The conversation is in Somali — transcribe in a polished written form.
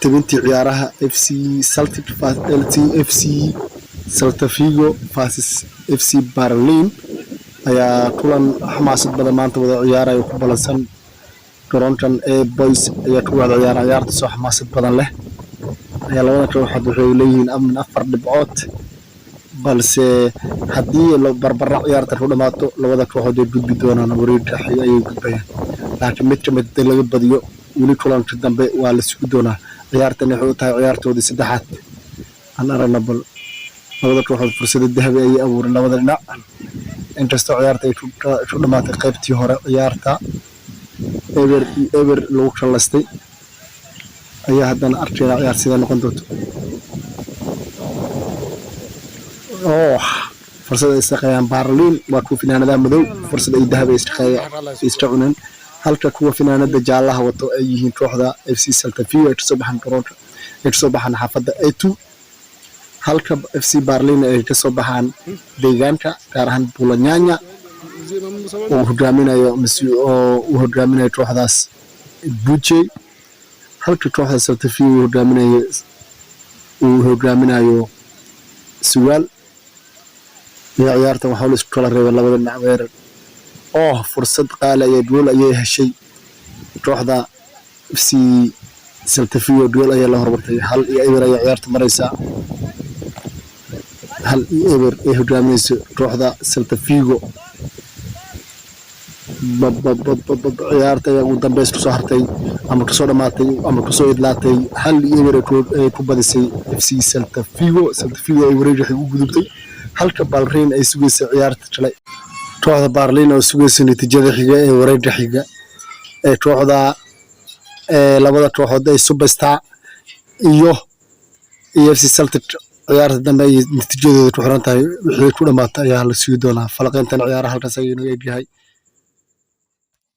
تبنتي عيارها FC Celtic FC Celta Vigo فاسس FC Berlin ayaa kulan xamaasad badan maanta wada ciyaaraya ku balansan garoonkan boys ayaa ku wada ciyaarta soo xamaasad badan leh ayaa labada kooxood waxay leeyihiin amin 4 dhibcood balse haddii la barbara ciyaarta ku dhamaato labada kooxood ay gudbi doonaan wareegga xiga ayay gudbayaan laakiin mid ka mid ah laga badiyo weli kulanka dambe waa la sugi doonaa ciyaartan waxay tahay ciyaartoodii saddexaad aan aragna bal labada kooxood fursad dahabi ay abuureen labada dhinac inkastoo ciyaarta ay ku dhamaatay qaybtii hore ciyaarta ever lagu khalastay ayaa haddana arkayna ciyaar sida noqon doonto fursad ay shaqeeyaan Berlin waa ku finaanada madow fursad ay dahabi isticmaalaan halka kuwa finaanada jaalaha wato ay yihiin kooxda FC Celta Vigo ee soo baxan garoonka ee soo baxan xaafadda A2 halka FC Berlin ay ka soo baxaan deegaanka gaar ahaan Bulanyanya oo hogaaminayo kooxdaas Buche halka kooxda Celta Vigo hogaaminayo Suwal ciyaarta waxa la isku kala reebay labada dhinac weerar fursad qaali ay gool ay heshay kooxda FC Celta Vigo gool ay la hormartay hal iyo eber ay ciyaarta maraysa hal iyo eber ay hogaaminayso kooxda Celta Vigo ciyaarta ugu dambeys soo hartay ama ka soo dhamaatay ama ka soo idlaatay hal iyo eber ay ku badisay FC Celta Vigo ay wareegga u gudubtay halka Berlin ay sugayso ciyaarta kale kooxda Berlin oo sugayso natiijada xiga ee wareegga xiga ee kooxda labada kooxood ay Superstar iyo FC Celtic ciyaarta dambe ay natiijadooda ku xiran tahay wixii ku dhamaatay ayaa la sugi doonaa falaqeyntan ciyaaraha halkaas ayuu eegyahay